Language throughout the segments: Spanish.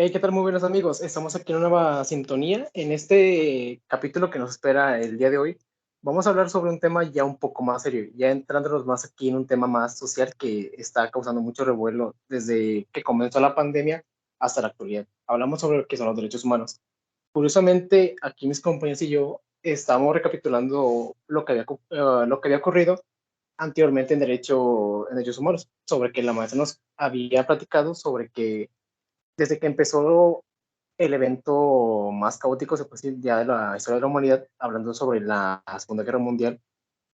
Hey, ¿qué tal? Muy buenos amigos. Estamos aquí en una nueva sintonía. En este capítulo que nos espera el día de hoy, vamos a hablar sobre un tema ya un poco más serio, ya entrándonos más aquí en un tema más social que está causando mucho revuelo desde que comenzó la pandemia hasta la actualidad. Hablamos sobre lo que son los derechos humanos. Curiosamente, aquí mis compañeros y yo estamos recapitulando lo que había ocurrido anteriormente en derechos humanos, sobre que la maestra nos había platicado sobre que desde que empezó el evento más caótico, se puede decir, ya de la historia de la humanidad, hablando sobre la Segunda Guerra Mundial,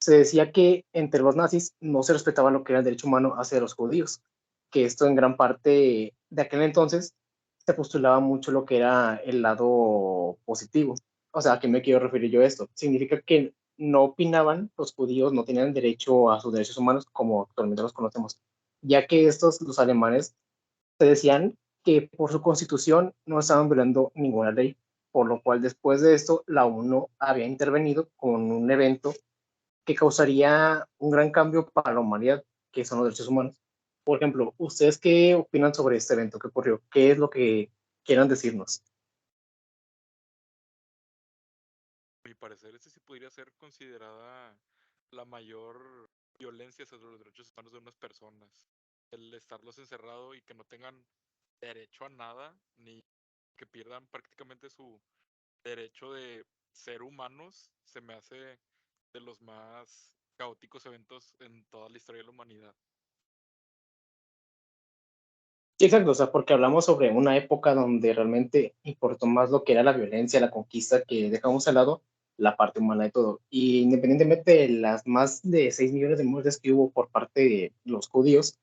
se decía que entre los nazis no se respetaba lo que era el derecho humano hacia los judíos, que esto en gran parte de aquel entonces se postulaba mucho lo que era el lado positivo. O sea, ¿a qué me quiero referir yo a esto? Significa que no opinaban, los judíos no tenían derecho a sus derechos humanos como actualmente los conocemos, ya que estos, los alemanes, se decían que por su constitución no estaban violando ninguna ley, por lo cual después de esto la ONU había intervenido con un evento que causaría un gran cambio para la humanidad, que son los derechos humanos. Por ejemplo, ¿ustedes qué opinan sobre este evento que ocurrió? ¿Qué es lo que quieran decirnos? A mi parecer, este sí podría ser considerada la mayor violencia sobre los derechos humanos de unas personas. El estarlos encerrado y que no tengan derecho a nada, ni que pierdan prácticamente su derecho de ser humanos, se me hace de los más caóticos eventos en toda la historia de la humanidad. Sí, exacto, o sea, porque hablamos sobre una época donde realmente importó más lo que era la violencia, la conquista, que dejamos al lado la parte humana de todo. Y independientemente de las más de 6 millones de muertes que hubo por parte de los judíos,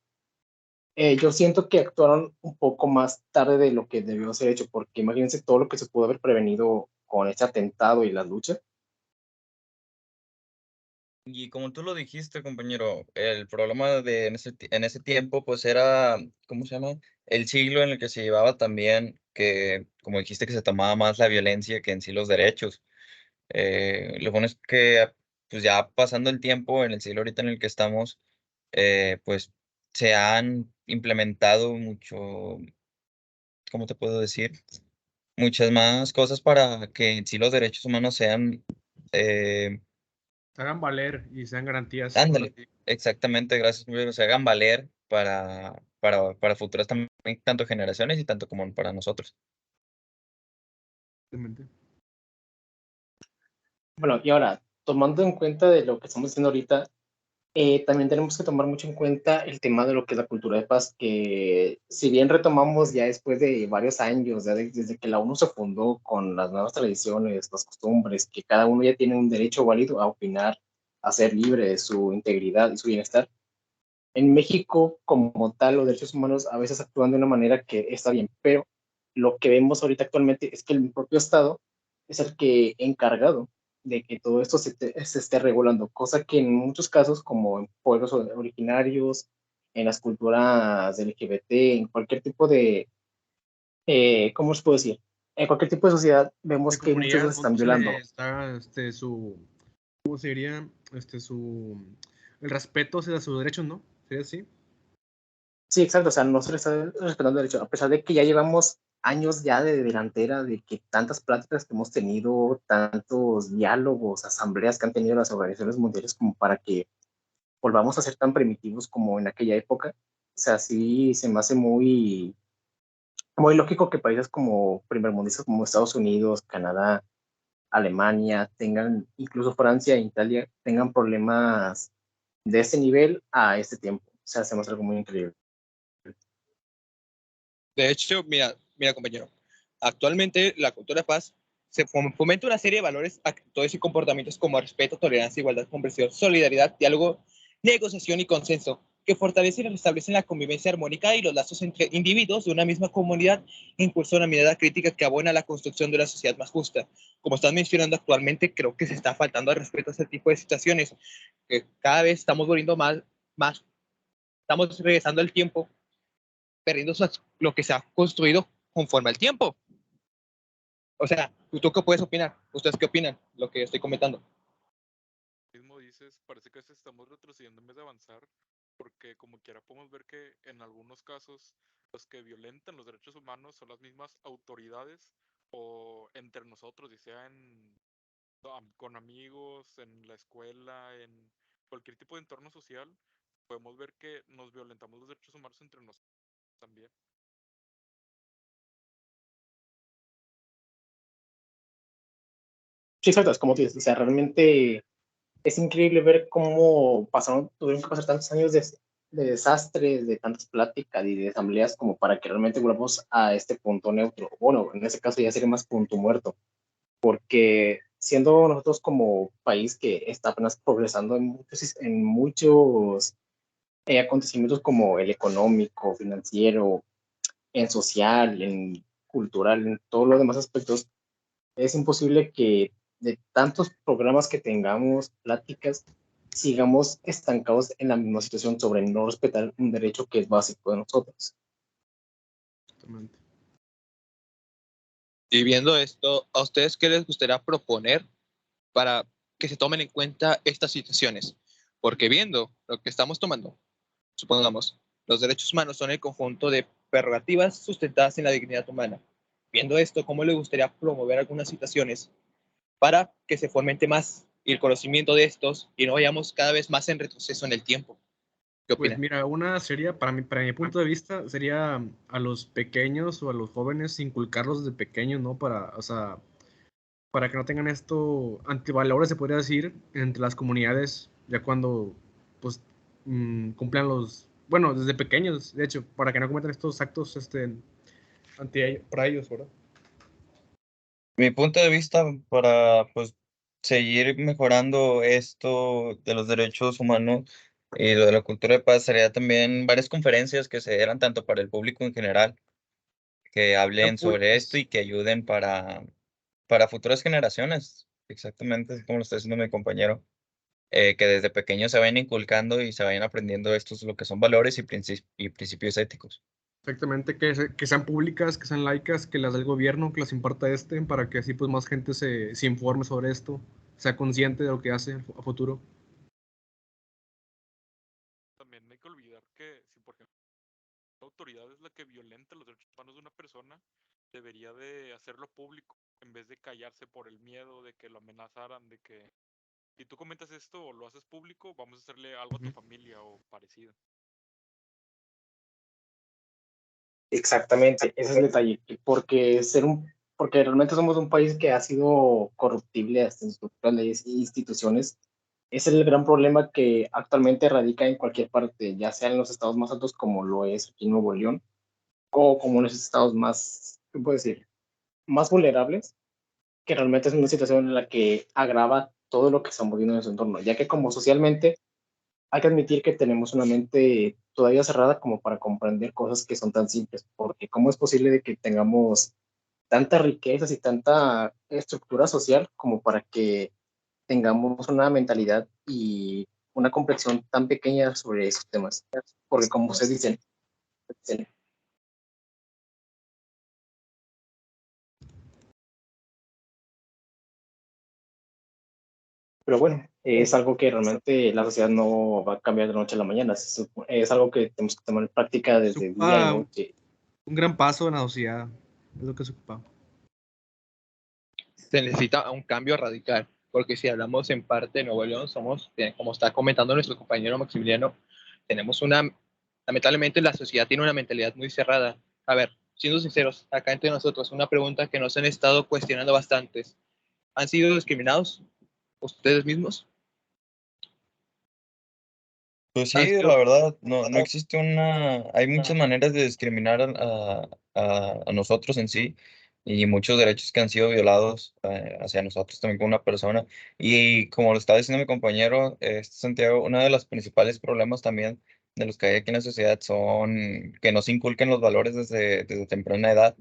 yo siento que actuaron un poco más tarde de lo que debió ser hecho, porque imagínense todo lo que se pudo haber prevenido con este atentado y la lucha. Y como tú lo dijiste, compañero, el problema de en ese tiempo, pues era, ¿cómo se llama? El siglo en el que se llevaba también, que, como dijiste, que se tomaba más la violencia que en sí los derechos. Lo bueno es que, pues ya pasando el tiempo, en el siglo ahorita en el que estamos, pues se han implementado mucho, ¿cómo te puedo decir? Muchas más cosas para que en sí los derechos humanos sean, eh, Se hagan valer y sean garantías para ándale, ti. exactamente, gracias, compañero, se hagan valer para futuras también, tanto generaciones y tanto como para nosotros. Realmente. Bueno, y ahora, tomando en cuenta de lo que estamos haciendo ahorita, también tenemos que tomar mucho en cuenta el tema de lo que es la cultura de paz, que si bien retomamos ya después de varios años, desde que la ONU se fundó con las nuevas tradiciones, las costumbres, que cada uno ya tiene un derecho válido a opinar, a ser libre de su integridad y su bienestar. En México, como tal, los derechos humanos a veces actúan de una manera que está bien, pero lo que vemos ahorita actualmente es que el propio Estado es el que encargado de que todo esto se esté regulando, cosa que en muchos casos, como en pueblos originarios, en las culturas LGBT, en cualquier tipo de, ¿cómo os puedo decir? En cualquier tipo de sociedad vemos De que muchos comunidad los están donde violando. está ¿cómo se diría? El respeto hacia sus derechos, ¿no? ¿Sería así? Sí, exacto, o sea, no se le está respetando el derecho, a pesar de que ya llevamos años ya de delantera, de que tantas pláticas que hemos tenido, tantos diálogos, asambleas que han tenido las organizaciones mundiales como para que volvamos a ser tan primitivos como en aquella época. O sea, sí se me hace muy lógico que países como primermundistas como Estados Unidos, Canadá, Alemania, tengan, incluso Francia e Italia, tengan problemas de ese nivel a este tiempo. O sea, hacemos algo muy increíble. De hecho, mira, compañero, actualmente la cultura de paz se fomenta una serie de valores, actitudes y comportamientos como respeto, tolerancia, igualdad, comprensión, solidaridad, diálogo, negociación y consenso, que fortalecen y restablecen la convivencia armónica y los lazos entre individuos de una misma comunidad e impulsa una mirada crítica que abona la construcción de una sociedad más justa. Como están mencionando actualmente, creo que se está faltando al respeto a este tipo de situaciones, que cada vez estamos volviendo más estamos regresando al tiempo perdiendo lo que se ha construido conforme al tiempo. O sea, ¿tú qué puedes opinar? ¿Ustedes qué opinan? Lo que estoy comentando. Mismo dices, parece que estamos retrocediendo en vez de avanzar, porque como quiera podemos ver que en algunos casos los que violentan los derechos humanos son las mismas autoridades o entre nosotros, ya sea con amigos, en la escuela, en cualquier tipo de entorno social, podemos ver que nos violentamos los derechos humanos entre nosotros también. Sí, exacto, es como tú dices, o sea, realmente es increíble ver cómo tuvieron que pasar tantos años de desastres, de tantas pláticas y de asambleas como para que realmente volvamos a este punto neutro. Bueno, en ese caso ya sería más punto muerto, porque siendo nosotros como país que está apenas progresando en muchos acontecimientos como el económico, financiero, en social, en cultural, en todos los demás aspectos, es imposible que de tantos programas que tengamos, pláticas, sigamos estancados en la misma situación sobre no respetar un derecho que es básico de nosotros. Exactamente. Y viendo esto, ¿a ustedes qué les gustaría proponer para que se tomen en cuenta estas situaciones? Porque viendo lo que estamos tomando, supongamos, los derechos humanos son el conjunto de prerrogativas sustentadas en la dignidad humana. Viendo esto, ¿cómo les gustaría promover algunas situaciones para que se fomente más el conocimiento de estos y no vayamos cada vez más en retroceso en el tiempo? ¿Qué Pues opinan? mira, una sería, para mi punto de vista, sería a los pequeños o a los jóvenes inculcarlos desde pequeños, ¿no? O sea, para que no tengan esto, antivalores, se podría decir, entre las comunidades, ya cuando, pues, cumplan bueno, desde pequeños, de hecho, para que no cometan estos actos, para ellos, ¿verdad? Mi punto de vista para pues seguir mejorando esto de los derechos humanos y lo de la cultura de paz sería también varias conferencias que se dieran tanto para el público en general, que Sean hablen sobre esto públicas. y que ayuden para futuras generaciones, exactamente así como lo está diciendo mi compañero, que desde pequeños se vayan inculcando y se vayan aprendiendo estos lo que son valores y principios éticos. Exactamente, que sean públicas, que sean laicas, que las del gobierno, que las imparta para que así pues más gente se informe sobre esto, sea consciente de lo que hace a futuro. También no hay que olvidar que si por ejemplo la autoridad es la que violenta los derechos humanos de una persona, debería de hacerlo público en vez de callarse por el miedo de que lo amenazaran, de que si tú comentas esto o lo haces público, vamos a hacerle algo a tu Ujú. familia o parecido. Exactamente, ese es el detalle, porque realmente somos un país que ha sido corruptible hasta en sus propias leyes e instituciones. Es el gran problema que actualmente radica en cualquier parte, ya sea en los estados más altos como lo es aquí en Nuevo León, o como en los estados más, ¿qué puedo decir?, más vulnerables, que realmente es una situación en la que agrava todo lo que estamos viendo en nuestro entorno, ya que como socialmente hay que admitir que tenemos una mente todavía cerrada como para comprender cosas que son tan simples, porque ¿cómo es posible de que tengamos tantas riquezas y tanta estructura social como para que tengamos una mentalidad y una complexión tan pequeña sobre esos temas? Porque como ustedes dicen, pero bueno, es algo que realmente la sociedad no va a cambiar de noche a la mañana, es algo que tenemos que tomar en práctica Se desde día y ocupa noche. un gran paso en la sociedad, es lo que se ocupa. Se necesita un cambio radical, porque si hablamos en parte de Nuevo León, como está comentando nuestro compañero Maximiliano, tenemos lamentablemente la sociedad tiene una mentalidad muy cerrada. A ver, siendo sinceros, acá entre nosotros, una pregunta que nos han estado cuestionando bastantes. ¿Han sido discriminados ustedes mismos? Pues ¿Han sí, sido? la verdad, no existe hay muchas maneras de discriminar a nosotros en sí y muchos derechos que han sido violados hacia nosotros también como una persona. Y como lo estaba diciendo mi compañero, Santiago, uno de los principales problemas también de los que hay aquí en la sociedad son que no se inculquen los valores desde temprana edad,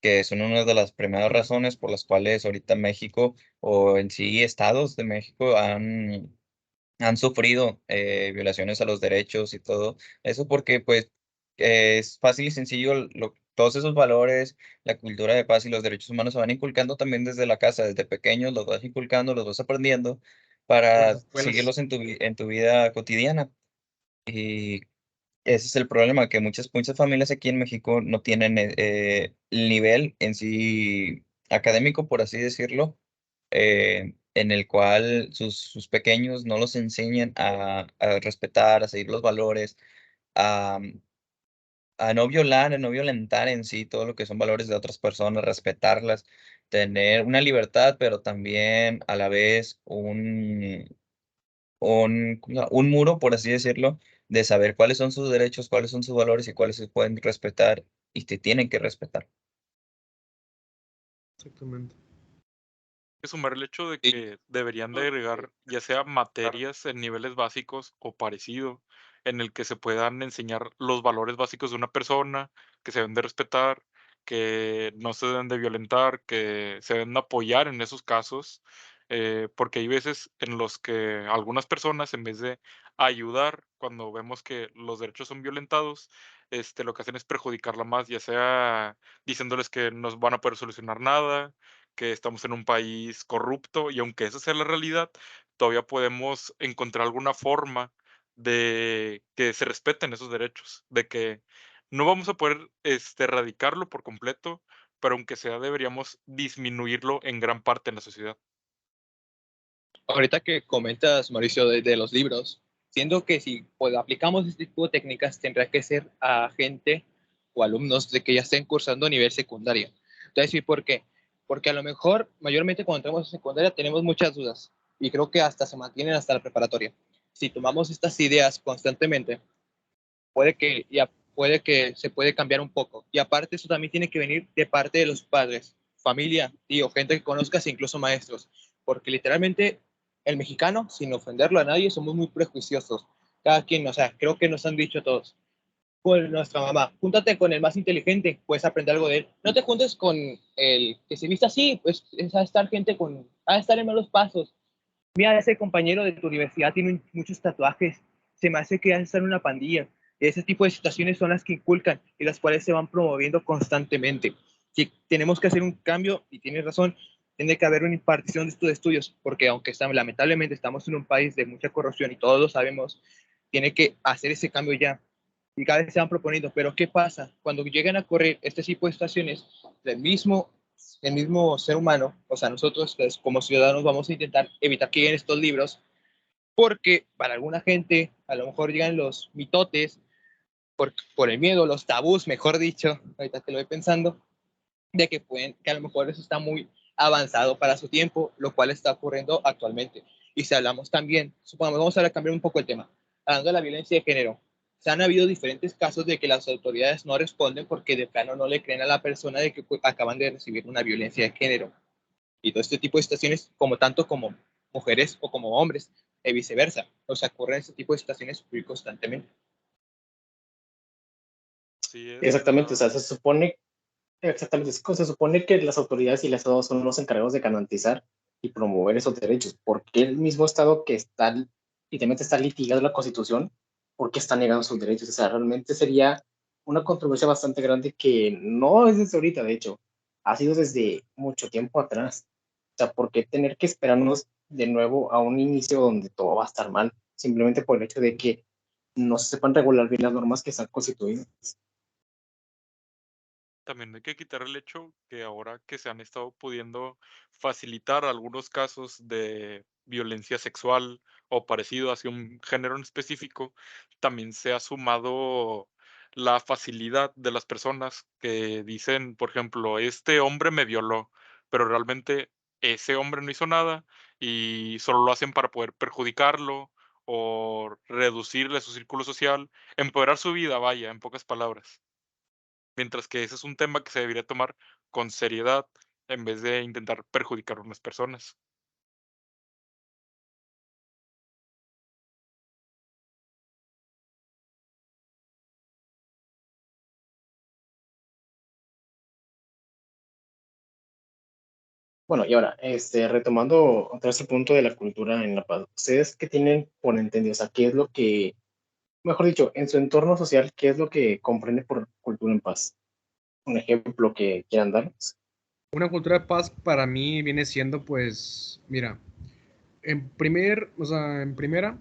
que son una de las primeras razones por las cuales ahorita México o en sí estados de México han sufrido violaciones a los derechos y todo eso porque pues es fácil y sencillo, todos esos valores, la cultura de paz y los derechos humanos se van inculcando también desde la casa, desde pequeños los vas inculcando, los vas aprendiendo Por las para escuelas. seguirlos en tu vida cotidiana. Y ese es el problema, que muchas familias aquí en México no tienen el nivel en sí académico, por así decirlo, en el cual sus pequeños no los enseñan a respetar, a seguir los valores, a, a no violar, a no violentar en sí todo lo que son valores de otras personas, respetarlas, tener una libertad, pero también a la vez un muro, por así decirlo, de saber cuáles son sus derechos, cuáles son sus valores y cuáles se pueden respetar y te tienen que respetar. Exactamente. Que sumar el hecho de Sí. que deberían de agregar ya sea materias en niveles básicos o parecido, en el que se puedan enseñar los valores básicos de una persona, que se deben de respetar, que no se deben de violentar, que se deben de apoyar en esos casos, porque hay veces en los que algunas personas, en vez de ayudar cuando vemos que los derechos son violentados, lo que hacen es perjudicarla más, ya sea diciéndoles que no van a poder solucionar nada, que estamos en un país corrupto y aunque esa sea la realidad, todavía podemos encontrar alguna forma de que se respeten esos derechos, de que no vamos a poder erradicarlo por completo, pero aunque sea deberíamos disminuirlo en gran parte en la sociedad. Ahorita que comentas, Mauricio, de los libros, siento que si pues, aplicamos este tipo de técnicas, tendrá que ser a gente o alumnos de que ya estén cursando a nivel secundario. Entonces, ¿sí por qué? Porque a lo mejor, mayormente cuando entramos a secundaria, tenemos muchas dudas y creo que hasta se mantienen hasta la preparatoria. Si tomamos estas ideas constantemente, puede que se puede cambiar un poco. Y aparte, eso también tiene que venir de parte de los padres, familia, tío, gente que conozcas, incluso maestros. Porque literalmente el mexicano, sin ofenderlo a nadie, somos muy prejuiciosos. Cada quien, o sea, creo que nos han dicho todos. Con nuestra mamá, júntate con el más inteligente, puedes aprender algo de él. No te juntes con el que se viste así, pues es a estar gente con, a estar en malos pasos. Mira, ese compañero de tu universidad tiene muchos tatuajes, se me hace que estar en una pandilla. Ese tipo de situaciones son las que inculcan y las cuales se van promoviendo constantemente. Si tenemos que hacer un cambio, y tienes razón, tiene que haber una impartición de estos estudios, porque aunque lamentablemente estamos en un país de mucha corrupción y todos lo sabemos, tiene que hacer ese cambio ya. Y cada vez se van proponiendo, pero ¿qué pasa? Cuando llegan a correr este tipo de situaciones, el mismo ser humano, o sea, nosotros pues, como ciudadanos vamos a intentar evitar que lleguen estos libros, porque para alguna gente a lo mejor llegan los mitotes, por el miedo, los tabús, mejor dicho, ahorita que lo voy pensando, de que a lo mejor eso está muy avanzado para su tiempo, lo cual está ocurriendo actualmente. Y si hablamos también, supongamos, vamos a cambiar un poco el tema, hablando de la violencia de género, se han habido diferentes casos de que las autoridades no responden porque de plano no le creen a la persona de que acaban de recibir una violencia de género. Y todo este tipo de situaciones, como tanto como mujeres o como hombres, y viceversa. O sea, ocurren este tipo de situaciones muy constantemente. Así es, Exactamente, o sea, se supone, exactamente, se supone que las autoridades y el Estado son los encargados de garantizar y promover esos derechos. Porque el mismo Estado que está, literalmente está litigado la Constitución, ¿por qué está negando sus derechos? O sea, realmente sería una controversia bastante grande que no es desde ahorita, de hecho, ha sido desde mucho tiempo atrás. O sea, ¿por qué tener que esperarnos de nuevo a un inicio donde todo va a estar mal? Simplemente por el hecho de que no se sepan regular bien las normas que están constituidas. también hay que quitar el hecho que ahora que se han estado pudiendo facilitar algunos casos de violencia sexual o parecido hacia un género en específico, también se ha sumado la facilidad de las personas que dicen, por ejemplo, este hombre me violó, pero realmente ese hombre no hizo nada y solo lo hacen para poder perjudicarlo o reducirle su círculo social, empeorar su vida, vaya, en pocas palabras. Mientras que ese es un tema que se debería tomar con seriedad en vez de intentar perjudicar a unas personas. Bueno, y ahora, retomando otra vez el punto de la cultura en La Paz, ¿ustedes qué tienen por entendido? O sea, ¿qué es lo que, mejor dicho, en su entorno social, qué es lo que comprende por cultura en paz? Un ejemplo que quieran darnos. Una cultura de paz para mí viene siendo, pues, mira, o sea, en primera,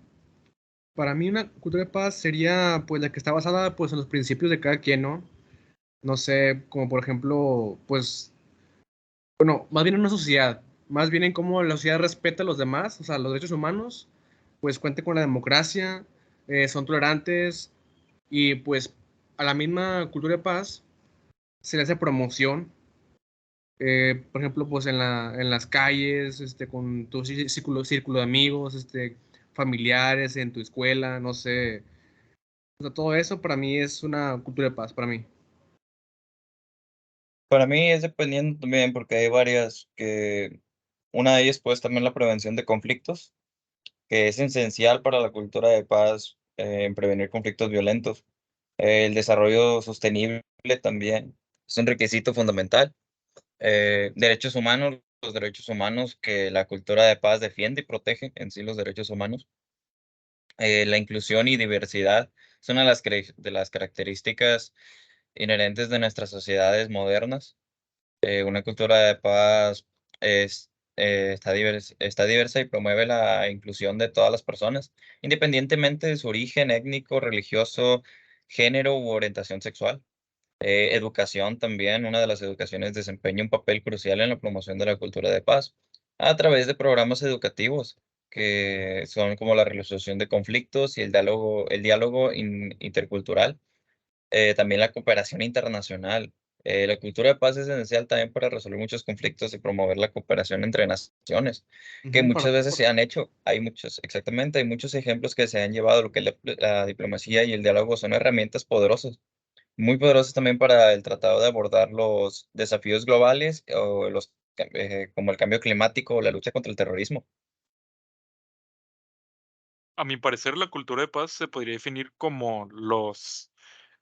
Para mí una cultura de paz sería pues la que está basada pues en los principios de cada quien, ¿no? No sé, como por ejemplo, pues, bueno, más bien en una sociedad, más bien en cómo la sociedad respeta a los demás, o sea, los derechos humanos, pues cuente con la democracia, son tolerantes y pues a la misma cultura de paz se le hace promoción, por ejemplo, pues en las calles, con tu círculo de amigos, familiares, en tu escuela, no sé. O sea, todo eso para mí es una cultura de paz, para mí. Para mí es dependiendo también porque hay varias que, una de ellas pues también la prevención de conflictos, que es esencial para la cultura de paz en prevenir conflictos violentos. El desarrollo sostenible también es un requisito fundamental. Derechos humanos, los derechos humanos que la cultura de paz defiende y protege en sí los derechos humanos. La inclusión y diversidad es una de de las características inherentes de nuestras sociedades modernas. Una cultura de paz es, está diversa y promueve la inclusión de todas las personas, independientemente de su origen étnico, religioso, género u orientación sexual. Educación también, una de las educaciones desempeña un papel crucial en la promoción de la cultura de paz a través de programas educativos que son como la resolución de conflictos y el diálogo intercultural, también la cooperación internacional. La cultura de paz es esencial también para resolver muchos conflictos y promover la cooperación entre naciones, que Ujú, muchas veces se han hecho. Hay muchos, exactamente, hay muchos ejemplos que se han llevado, lo que es la diplomacia y el diálogo son herramientas poderosas, muy poderosas también para el tratado de abordar los desafíos globales o como el cambio climático o la lucha contra el terrorismo. A mi parecer, la cultura de paz se podría definir como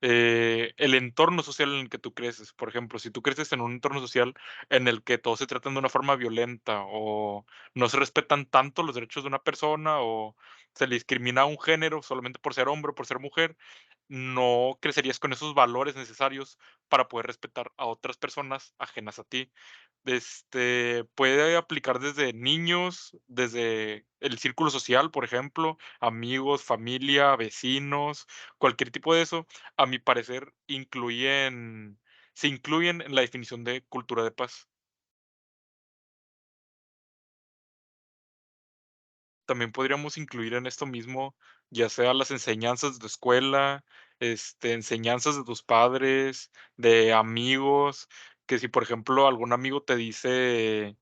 el entorno social en el que tú creces. Por ejemplo, si tú creces en un entorno social en el que todos se tratan de una forma violenta o no se respetan tanto los derechos de una persona o se le discrimina a un género solamente por ser hombre o por ser mujer, no crecerías con esos valores necesarios para poder respetar a otras personas ajenas a ti. Puede aplicar desde niños, desde el círculo social, por ejemplo, amigos, familia, vecinos, cualquier tipo de eso, a mi parecer, se incluyen en la definición de cultura de paz. También podríamos incluir en esto mismo, ya sea las enseñanzas de tu escuela, enseñanzas de tus padres, de amigos, que si, por ejemplo, algún amigo te dice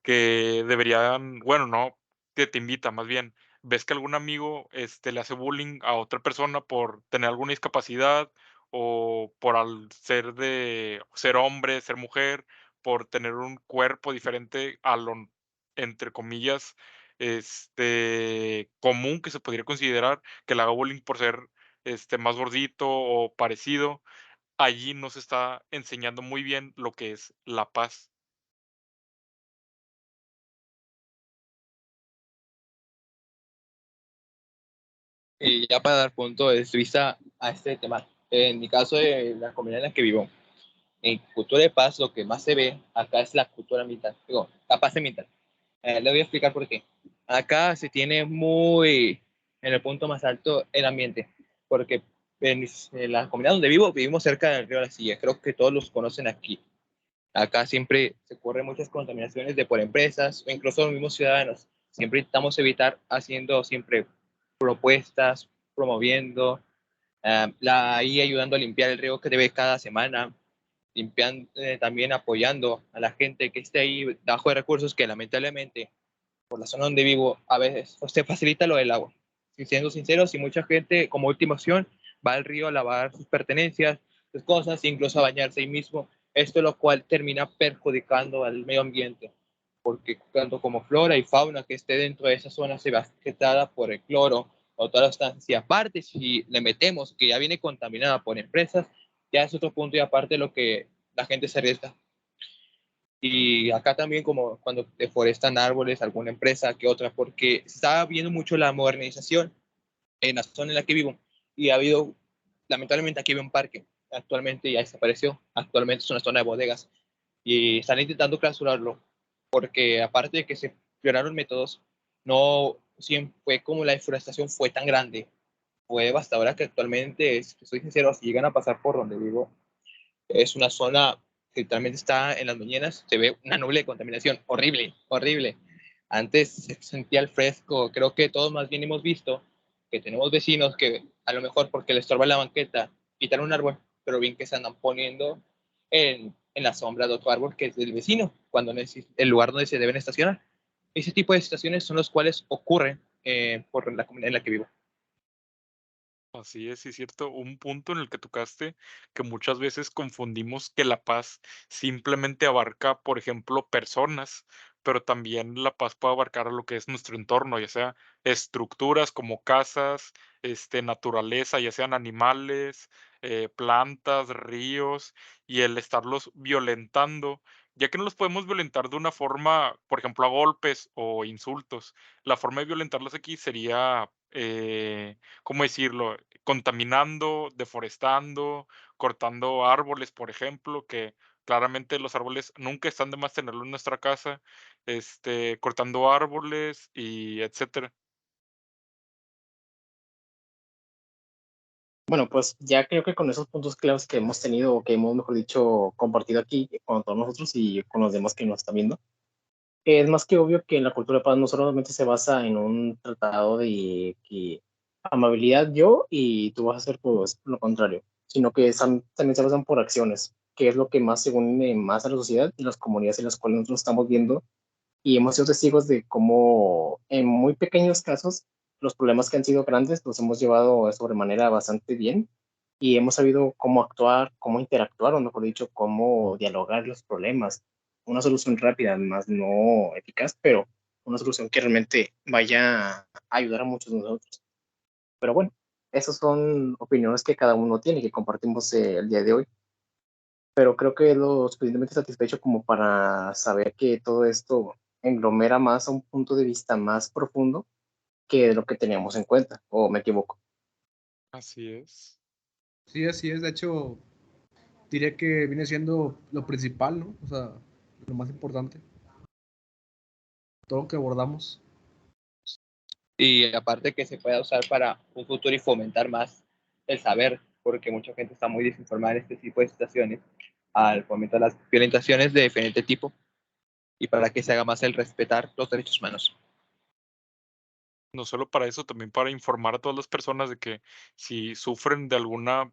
que deberían, bueno, no, que te invita, más bien, ves que algún amigo, le hace bullying a otra persona por tener alguna discapacidad o por al ser hombre, ser mujer, por tener un cuerpo diferente a lo, entre comillas, común que se podría considerar, que le haga bullying por ser, más gordito o parecido. Allí nos está enseñando muy bien lo que es la paz. Y ya para dar punto de vista a este tema, en mi caso de la comunidad en la que vivo, en cultura de paz lo que más se ve acá es la cultura militar, digo, la paz militar. Le voy a explicar por qué. Acá se tiene muy en el punto más alto el ambiente, porque en la comunidad donde vivo, vivimos cerca del río de la Silla, creo que todos los conocen aquí. Acá siempre se ocurren muchas contaminaciones de por empresas o incluso los mismos ciudadanos. Siempre intentamos evitar haciendo siempre propuestas, promoviendo, ahí ayudando a limpiar el río que debe cada semana, limpiando, también apoyando a la gente que esté ahí bajo de recursos que lamentablemente por la zona donde vivo a veces se facilita lo del agua. Y siendo sinceros, y mucha gente como última opción va al río a lavar sus pertenencias, sus cosas, incluso a bañarse ahí mismo, esto lo cual termina perjudicando al medio ambiente, porque tanto como flora y fauna que esté dentro de esa zona se ve afectada por el cloro o toda la sustancia. Aparte, si le metemos que ya viene contaminada por empresas, ya es otro punto y aparte lo que la gente se arriesga. Y acá también como cuando deforestan árboles, alguna empresa que otra, porque se está viendo mucho la modernización en la zona en la que vivo. Y ha habido, lamentablemente aquí hay un parque, actualmente ya desapareció, actualmente es una zona de bodegas. Y están intentando clausurarlo, porque aparte de que se violaron métodos, no fue como la deforestación fue tan grande, fue devastadora que actualmente, si soy sincero, si llegan a pasar por donde vivo, es una zona que literalmente está en las mañanas, se ve una nube de contaminación horrible, horrible. Antes se sentía el fresco, creo que todos más bien hemos visto que tenemos vecinos que a lo mejor porque les estorba la banqueta, quitan un árbol, pero bien que se andan poniendo en la sombra de otro árbol que es del vecino, cuando el lugar donde se deben estacionar. Ese tipo de situaciones son los cuales ocurren por la comunidad en la que vivo. Así es, sí es cierto. Un punto en el que tocaste que muchas veces confundimos que la paz simplemente abarca, por ejemplo, personas, pero también la paz puede abarcar a lo que es nuestro entorno, ya sea estructuras como casas, naturaleza, ya sean animales, plantas, ríos, y el estarlos violentando, ya que no los podemos violentar de una forma, por ejemplo, a golpes o insultos. La forma de violentarlos aquí sería, ¿cómo decirlo? Contaminando, deforestando, cortando árboles, por ejemplo, que claramente los árboles nunca están de más tenerlo en nuestra casa, cortando árboles y etcétera. Bueno, pues ya creo que con esos puntos claves que hemos tenido, o que hemos, mejor dicho, compartido aquí con todos nosotros y con los demás que nos están viendo, es más que obvio que la cultura de paz no solamente se basa en un tratado de que amabilidad yo y tú vas a hacer pues lo contrario, sino que también se basan por acciones, que es lo que más se une más a la sociedad y las comunidades en las cuales nosotros estamos viendo y hemos sido testigos de cómo en muy pequeños casos los problemas que han sido grandes los hemos llevado de sobremanera bastante bien y hemos sabido cómo actuar, cómo interactuar, o mejor dicho, cómo dialogar los problemas. Una solución rápida, más no eficaz, pero una solución que realmente vaya a ayudar a muchos de nosotros. Pero bueno, esas son opiniones que cada uno tiene y que compartimos el día de hoy. Pero creo que es lo suficientemente satisfecho como para saber que todo esto englomera más a un punto de vista más profundo que de lo que teníamos en cuenta, o me equivoco. Así es. Sí, así es. De hecho, diría que viene siendo lo principal, ¿no? O sea, lo más importante. Todo lo que abordamos. Y aparte que se pueda usar para un futuro y fomentar más el saber, porque mucha gente está muy desinformada en este tipo de situaciones, al fomentar las violentaciones de diferente tipo y para que se haga más el respetar los derechos humanos. No solo para eso, también para informar a todas las personas de que si sufren de alguna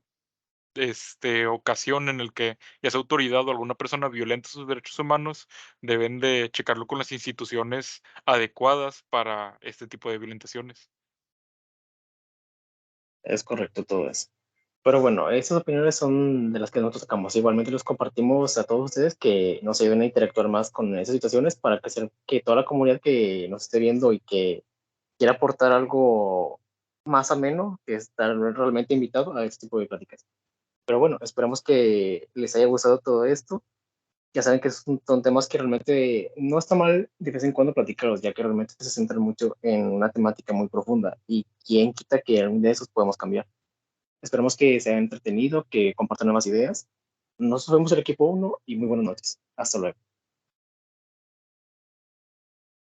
ocasión en el que ya sea autoridad o alguna persona violenta sus derechos humanos, deben de checarlo con las instituciones adecuadas para este tipo de violentaciones. Es correcto todo eso. Pero bueno, esas opiniones son de las que nosotros sacamos. Igualmente los compartimos a todos ustedes que nos ayuden a interactuar más con esas situaciones para que toda la comunidad que nos esté viendo y que quiera aportar algo más ameno, que estar realmente invitado a este tipo de pláticas. Pero bueno, esperamos que les haya gustado todo esto. Ya saben que son temas que realmente no está mal de vez en cuando platicarlos, ya que realmente se centran mucho en una temática muy profunda y quién quita que algún de esos podemos cambiar. Esperamos que se haya entretenido, que compartan nuevas ideas. Nosotros somos el equipo 1 y muy buenas noches. Hasta luego.